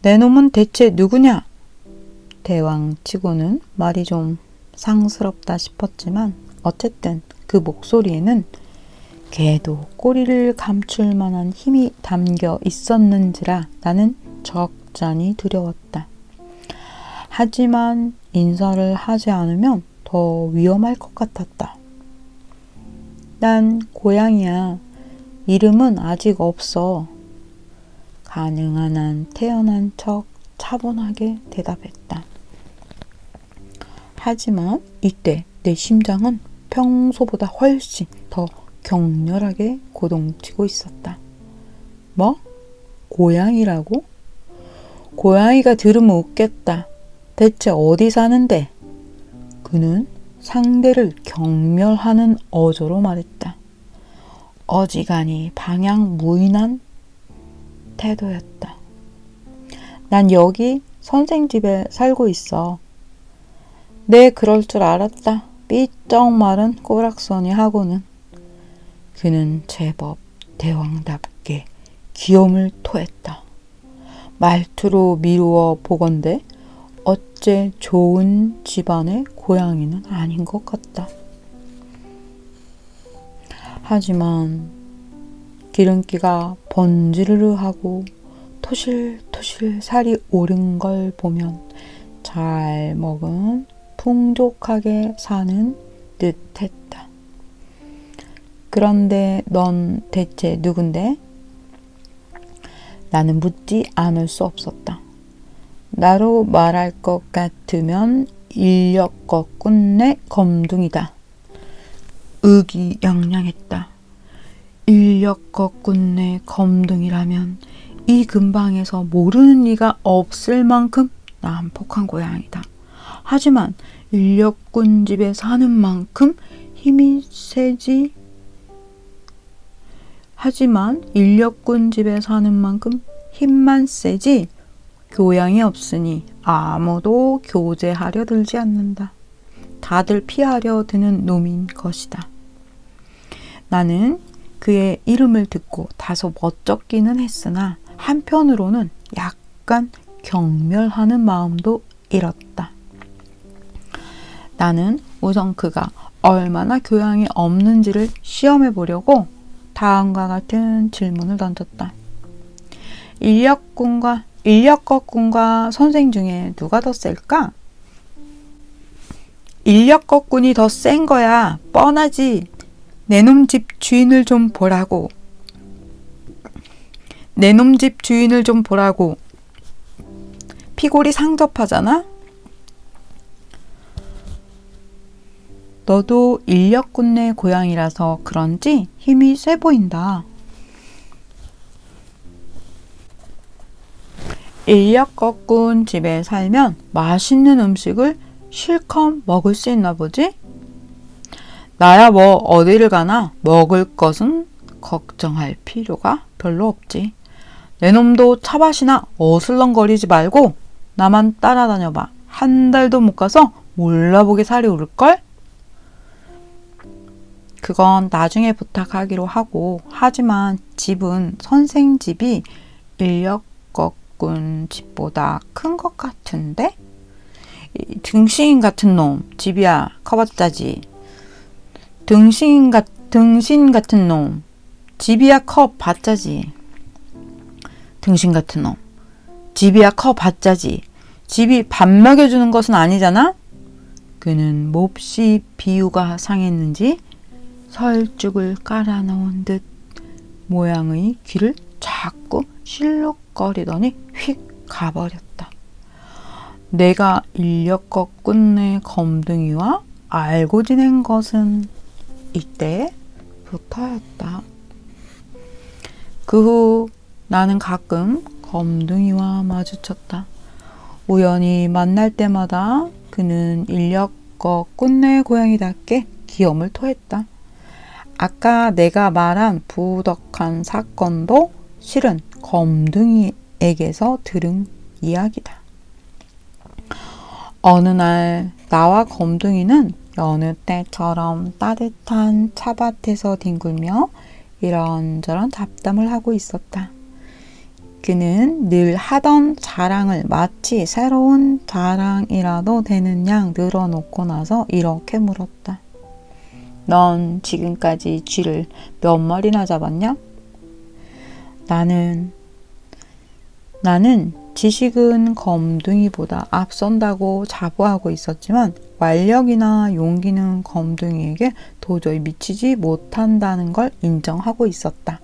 내 놈은 대체 누구냐? 대왕치고는 말이 좀 상스럽다 싶었지만 어쨌든 그 목소리에는 개도 꼬리를 감출 만한 힘이 담겨 있었는지라 나는 적잖이 두려웠다. 하지만 인사를 하지 않으면 더 위험할 것 같았다. 난 고양이야. 이름은 아직 없어. 가능한 한 태어난 척 차분하게 대답했다. 하지만 이때 내 심장은 평소보다 훨씬 더 격렬하게 고동치고 있었다. 뭐? 고양이라고? 고양이가 들으면 웃겠다. 대체 어디 사는데? 그는 상대를 경멸하는 어조로 말했다. 어지간히 방향무인한 태도였다. 난 여기 선생 집에 살고 있어. 네, 그럴 줄 알았다. 삐쩍 마른 꼬락서니 하고는. 그는 제법 대왕답게 귀염을 토했다. 말투로 미루어 보건대 어째 좋은 집안의 고양이는 아닌 것 같다. 하지만 기름기가 번지르르 하고 토실토실 살이 오른 걸 보면 잘 먹은 풍족하게 사는 듯했다. 그런데 넌 대체 누군데? 나는 묻지 않을 수 없었다. 나로 말할 것 같으면 인력거꾼네 검둥이다. 의기양양했다. 인력거꾼네 검둥이라면 이 근방에서 모르는 이가 없을 만큼 난폭한 고양이다. 하지만 인력꾼 집에 사는 만큼 힘이 세지. 하지만 인력꾼 집에 사는 만큼 힘만 세지 교양이 없으니 아무도 교제하려 들지 않는다. 다들 피하려 드는 놈인 것이다. 나는 그의 이름을 듣고 다소 멋쩍기는 했으나 한편으로는 약간 경멸하는 마음도 일었다. 나는 우선 그가 얼마나 교양이 없는지를 시험해 보려고 다음과 같은 질문을 던졌다. 인력거꾼과 선생 중에 누가 더 셀까? 인력거꾼이 더 센 거야. 뻔하지. 내 놈 집 주인을 좀 보라고. 내 놈 집 주인을 좀 보라고. 피골이 상접하잖아? 너도 인력꾼네 고양이라서 그런지 힘이 세 보인다. 인력거꾼 집에 살면 맛있는 음식을 실컷 먹을 수 있나 보지? 나야 뭐 어디를 가나 먹을 것은 걱정할 필요가 별로 없지. 내 놈도 차밭이나 어슬렁거리지 말고 나만 따라다녀봐. 한 달도 못 가서 몰라보게 살이 오를걸? 그건 나중에 부탁하기로 하고, 하지만 집은 선생 집이 인력거꾼 집보다 큰 것 같은데? 등신 같은 놈, 집이야 커봤자지. 등신 같은 놈, 집이야 커봤자지. 등신 같은 놈, 집이야 커봤자지. 집이 밥 먹여주는 것은 아니잖아? 그는 몹시 비유가 상했는지 설죽을 깔아놓은 듯 모양의 귀를 자꾸 실룩거리더니 휙 가버렸다. 내가 인력거꾼의 검둥이와 알고 지낸 것은 이때부터였다. 그 후 나는 가끔 검둥이와 마주쳤다. 우연히 만날 때마다 그는 인력거꾼의 고양이답게 기염을 토했다. 아까 내가 말한 부덕한 사건도 실은 검둥이에게서 들은 이야기다. 어느 날 나와 검둥이는 여느 때처럼 따뜻한 차밭에서 뒹굴며 이런저런 잡담을 하고 있었다. 그는 늘 하던 자랑을 마치 새로운 자랑이라도 되는 양 늘어놓고 나서 이렇게 물었다. 넌 지금까지 쥐를 몇 마리나 잡았냐? 나는 지식은 검둥이보다 앞선다고 자부하고 있었지만 완력이나 용기는 검둥이에게 도저히 미치지 못한다는 걸 인정하고 있었다.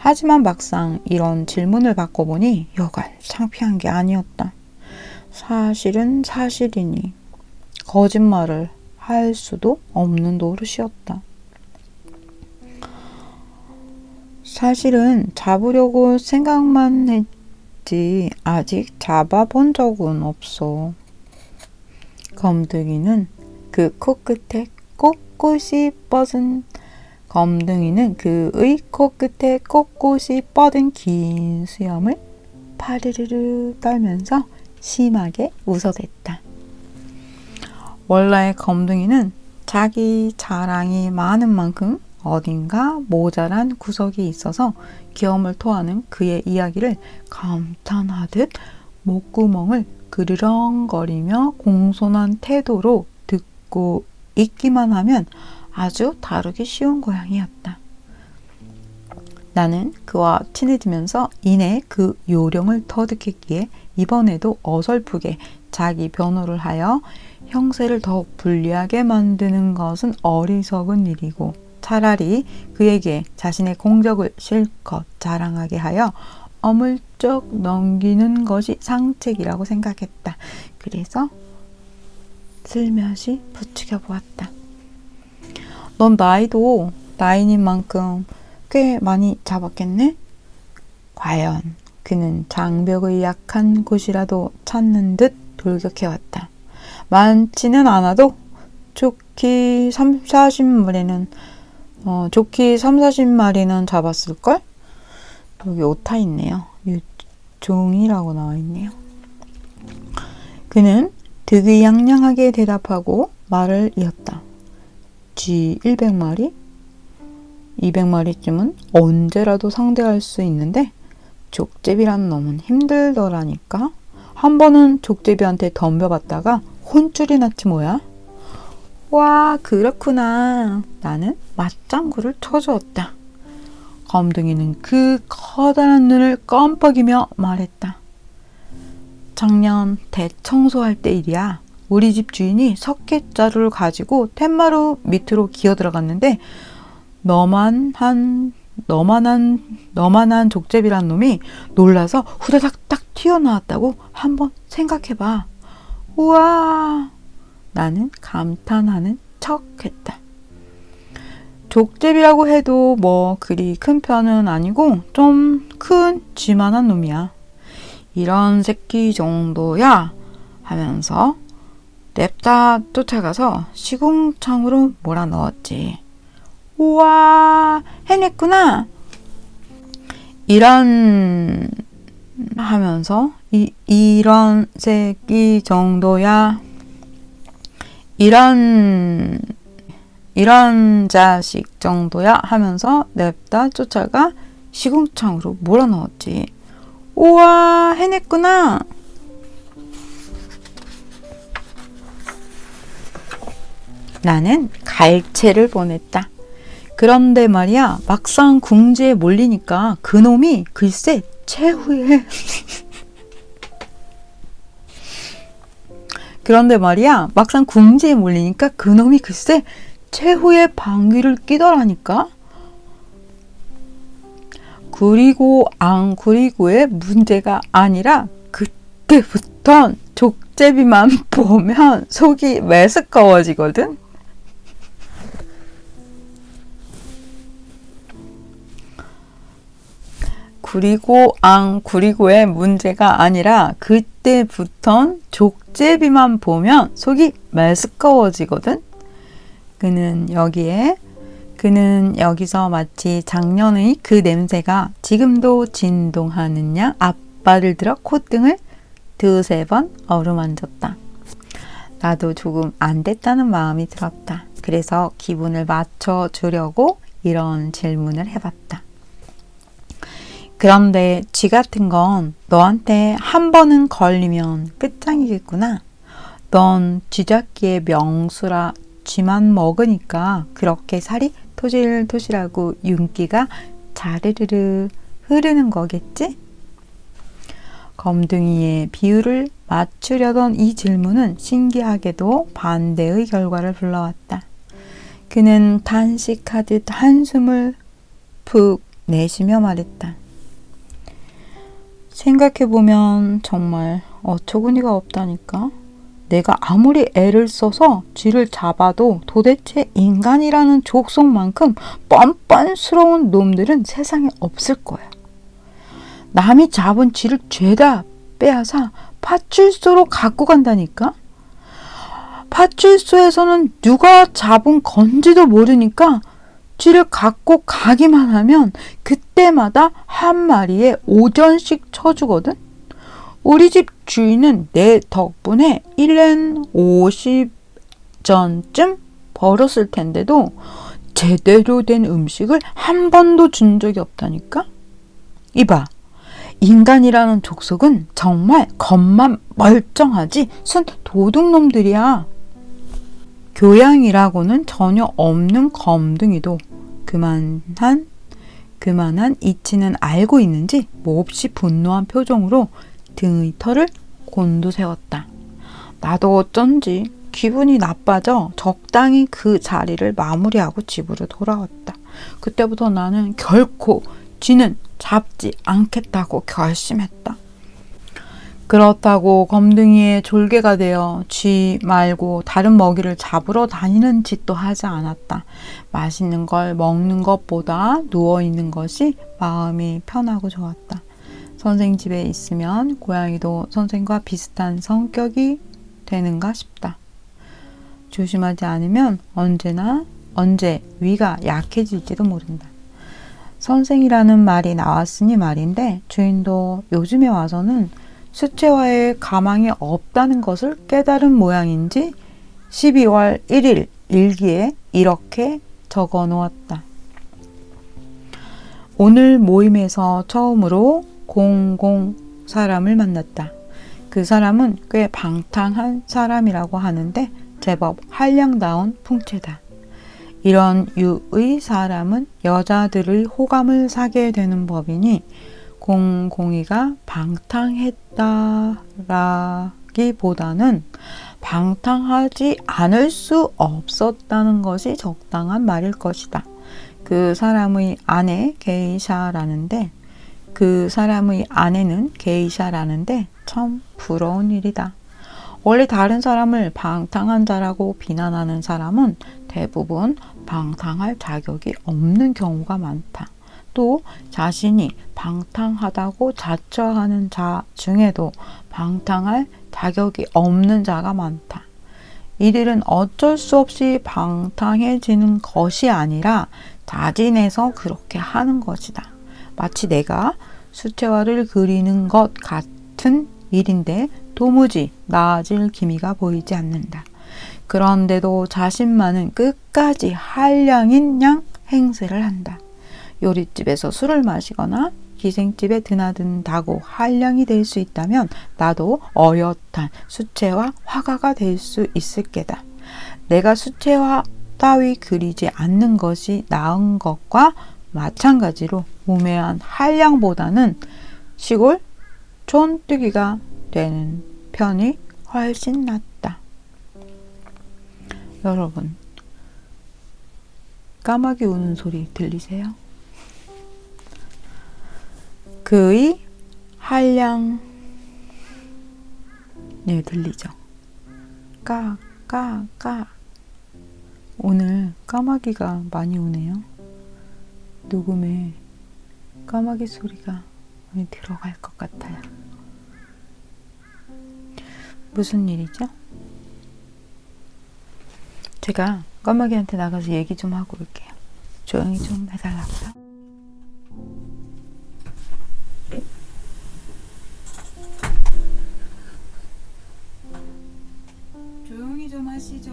하지만 막상 이런 질문을 받고 보니 여간 창피한 게 아니었다. 사실은 사실이니 거짓말을 할 수도 없는 노릇이었다. 사실은 잡으려고 생각만 했지 아직 잡아본 적은 없어. 검둥이는 그 코끝에 꼿꼿이 뻗은 그의 코끝에 꼿꼿이 뻗은 긴 수염을 파르르르 떨면서 심하게 웃어댔다. 원래 검둥이는 자기 자랑이 많은 만큼 어딘가 모자란 구석이 있어서 기염을 토하는 그의 이야기를 감탄하듯 목구멍을 그르렁거리며 공손한 태도로 듣고 있기만 하면 아주 다루기 쉬운 고양이였다. 나는 그와 친해지면서 이내 그 요령을 터득했기에 이번에도 어설프게 자기 변호를 하여 형세를 더욱 불리하게 만드는 것은 어리석은 일이고 차라리 그에게 자신의 공적을 실컷 자랑하게 하여 어물쩍 넘기는 것이 상책이라고 생각했다. 그래서 슬며시 부추겨 보았다. 넌 나이인 만큼 꽤 많이 잡았겠네? 과연 그는 장벽의 약한 곳이라도 찾는 듯 돌격해왔다. 많지는 않아도 좋기 3-40마리는 잡았을걸? 여기 오타 있네요. 유종이라고 나와 있네요. 그는 득의양양하게 대답하고 말을 이었다. 쥐 100마리? 200마리쯤은 언제라도 상대할 수 있는데 족제비란 놈은 힘들더라니까. 한 번은 족제비한테 덤벼봤다가 혼쭐이 났지 뭐야. 와, 그렇구나. 나는 맞장구를 쳐주었다. 검둥이는 그 커다란 눈을 껌뻑이며 말했다. 작년 대청소할 때 일이야. 우리 집 주인이 석회자루를 가지고 텐마루 밑으로 기어 들어갔는데 너만한 족제비란 놈이 놀라서 후다닥 딱 튀어나왔다고 한번 생각해봐. 우와! 나는 감탄하는 척 했다. 족제비라고 해도 뭐 그리 큰 편은 아니고 좀 큰 쥐만한 놈이야. 이런 새끼 정도야 하면서 냅다 쫓아가서 시궁창으로 몰아넣었지. 우와, 해냈구나. 이런 하면서 이런 새끼 정도야. 이런 자식 정도야 하면서 냅다 쫓아가 시궁창으로 몰아넣었지. 우와, 해냈구나. 나는 갈채를 보냈다. 그런데 말이야, 막상 궁지에 몰리니까 그놈이 글쎄 최후의 그런데 말이야, 막상 궁지에 몰리니까 그놈이 글쎄 최후의 방귀를 끼더라니까. 구리고 안 구리고의 문제가 아니라 그때부턴 족제비만 보면 속이 메스꺼워지거든. 구리고 안 구리고의 문제가 아니라 그때부턴 족제비만 보면 속이 메스꺼워지거든. 그는 여기서 마치 작년의 그 냄새가 지금도 진동하는 양 앞발을 들어 콧등을 두세 번 어루만졌다. 나도 조금 안 됐다는 마음이 들었다. 그래서 기분을 맞춰주려고 이런 질문을 해봤다. 그런데 쥐 같은 건 너한테 한 번은 걸리면 끝장이겠구나. 넌 쥐잡기의 명수라 쥐만 먹으니까 그렇게 살이 토실토실하고 윤기가 자르르르 흐르는 거겠지? 검둥이의 비율을 맞추려던 이 질문은 신기하게도 반대의 결과를 불러왔다. 그는 단식하듯 한숨을 푹 내쉬며 말했다. 생각해보면 정말 어처구니가 없다니까. 내가 아무리 애를 써서 쥐를 잡아도 도대체 인간이라는 족속만큼 뻔뻔스러운 놈들은 세상에 없을 거야. 남이 잡은 쥐를 죄다 빼앗아 파출소로 갖고 간다니까. 파출소에서는 누가 잡은 건지도 모르니까 쥐를 갖고 가기만 하면 그때마다 한 마리에 5전씩 쳐주거든. 우리 집 주인은 내 덕분에 1년 50전쯤 벌었을 텐데도 제대로 된 음식을 한 번도 준 적이 없다니까. 이봐, 인간이라는 족속은 정말 겉만 멀쩡하지 순 도둑놈들이야. 교양이라고는 전혀 없는 검둥이도 그만한 이치는 알고 있는지 몹시 분노한 표정으로 등의 털을 곤두세웠다. 나도 어쩐지 기분이 나빠져 적당히 그 자리를 마무리하고 집으로 돌아왔다. 그때부터 나는 결코 쥐는 잡지 않겠다고 결심했다. 그렇다고 검둥이의 졸개가 되어 쥐 말고 다른 먹이를 잡으러 다니는 짓도 하지 않았다. 맛있는 걸 먹는 것보다 누워있는 것이 마음이 편하고 좋았다. 선생 집에 있으면 고양이도 선생과 비슷한 성격이 되는가 싶다. 조심하지 않으면 언제 위가 약해질지도 모른다. 선생이라는 말이 나왔으니 말인데 주인도 요즘에 와서는 수채화에 가망이 없다는 것을 깨달은 모양인지 12월 1일 일기에 이렇게 적어 놓았다. 오늘 모임에서 처음으로 00 사람을 만났다. 그 사람은 꽤 방탕한 사람이라고 하는데 제법 한량다운 풍채다. 이런 유의 사람은 여자들의 호감을 사게 되는 법이니 002가 방탕했다라기보다는 방탕하지 않을 수 없었다는 것이 적당한 말일 것이다. 그 사람의 아내는 게이샤라는데 참 부러운 일이다. 원래 다른 사람을 방탕한 자라고 비난하는 사람은 대부분 방탕할 자격이 없는 경우가 많다. 또 자신이 방탕하다고 자처하는 자 중에도 방탕할 자격이 없는 자가 많다. 이들은 어쩔 수 없이 방탕해지는 것이 아니라 자진해서 그렇게 하는 것이다. 마치 내가 수채화를 그리는 것 같은 일인데 도무지 나아질 기미가 보이지 않는다. 그런데도 자신만은 끝까지 한량인 양 행세를 한다. 요릿집에서 술을 마시거나 기생집에 드나든다고 한량이 될 수 있다면 나도 어엿한 수채화 화가가 될 수 있을 게다. 내가 수채화 따위 그리지 않는 것이 나은 것과 마찬가지로 우매한 한량보다는 시골 촌뜨기가 되는 편이 훨씬 낫다. 여러분, 까마귀 우는 소리 들리세요? 그의 한량, 네, 들리죠? 까, 까, 까. 오늘 까마귀가 많이 우네요. 녹음에 까마귀 소리가 많이 들어갈 것 같아요. 무슨 일이죠? 제가 까마귀한테 나가서 얘기 좀 하고 올게요. 조용히 좀 해달라고요. 조용히 좀 하시죠.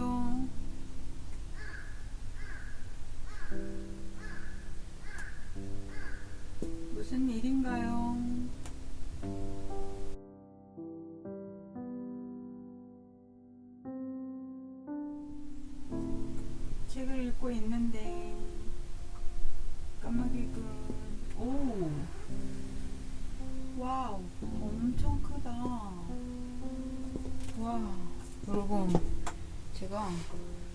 무슨 일인가요? 책을 읽고 있는데 까마귀군. 오, 와우, 엄청 크다. 와, 여러분, 제가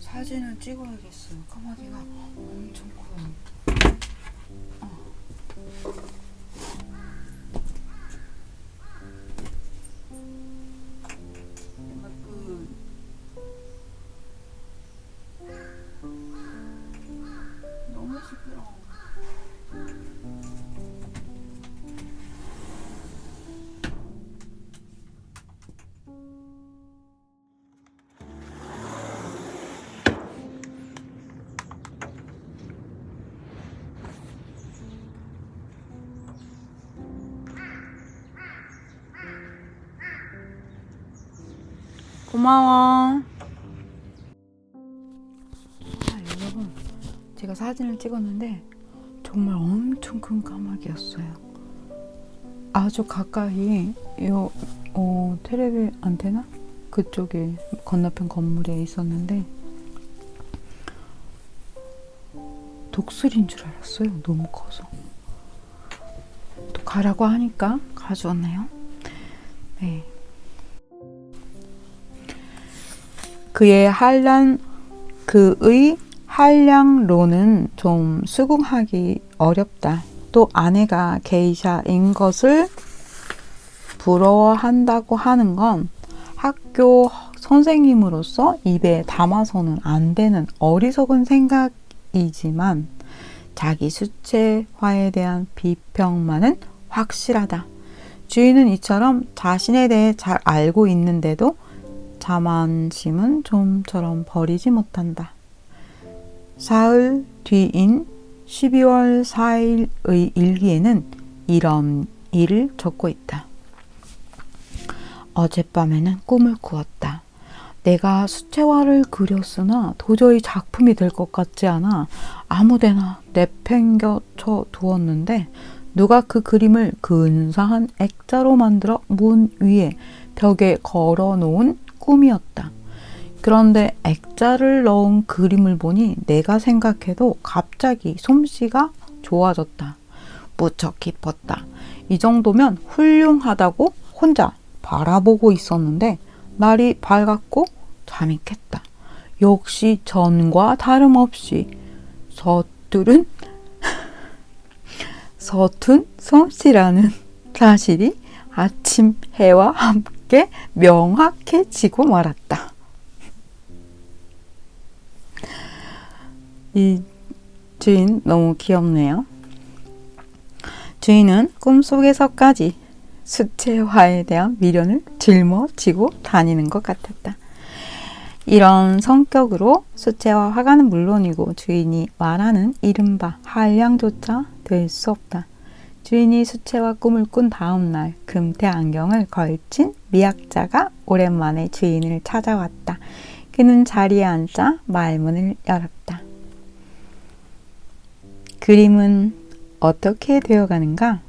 사진을 찍어야겠어요. 까마귀가 엄청 커요. 너무 시끄러워. 고마워. 여러분, 제가 사진을 찍었는데 정말 엄청 큰 까마귀였어요. 아주 가까이 텔레비 안테나 그쪽에 건너편 건물에 있었는데 독수리인 줄 알았어요. 너무 커서. 또 가라고 하니까 가져왔네요. 네. 그의 한량로는 좀 수긍하기 어렵다. 또 아내가 게이샤인 것을 부러워한다고 하는 건 학교 선생님으로서 입에 담아서는 안 되는 어리석은 생각이지만 자기 수채화에 대한 비평만은 확실하다. 주인은 이처럼 자신에 대해 잘 알고 있는데도 자만심은 좀처럼 버리지 못한다. 사흘 뒤인 12월 4일의 일기에는 이런 일을 적고 있다. 어젯밤에는 꿈을 꾸었다. 내가 수채화를 그렸으나 도저히 작품이 될 것 같지 않아 아무데나 내팽겨쳐 두었는데 누가 그 그림을 근사한 액자로 만들어 문 위에 벽에 걸어 놓은 꿈이었다. 그런데 액자를 넣은 그림을 보니 내가 생각해도 갑자기 솜씨가 좋아졌다. 무척 기뻤다. 이 정도면 훌륭하다고 혼자 바라보고 있었는데 날이 밝았고 잠이 깼다. 역시 전과 다름없이 서툰 솜씨라는 사실이 아침 해와 함께 명확해지고 말았다. 이 주인 너무 귀엽네요. 주인은 꿈속에서까지 수채화에 대한 미련을 짊어지고 다니는 것 같았다. 이런 성격으로 수채화 화가는 물론이고 주인이 말하는 이른바 한량조차 될 수 없다. 주인이 수채화 꿈을 꾼 다음 날 금태 안경을 걸친 미약자가 오랜만에 주인을 찾아왔다. 그는 자리에 앉자 말문을 열었다. 그림은 어떻게 되어가는가?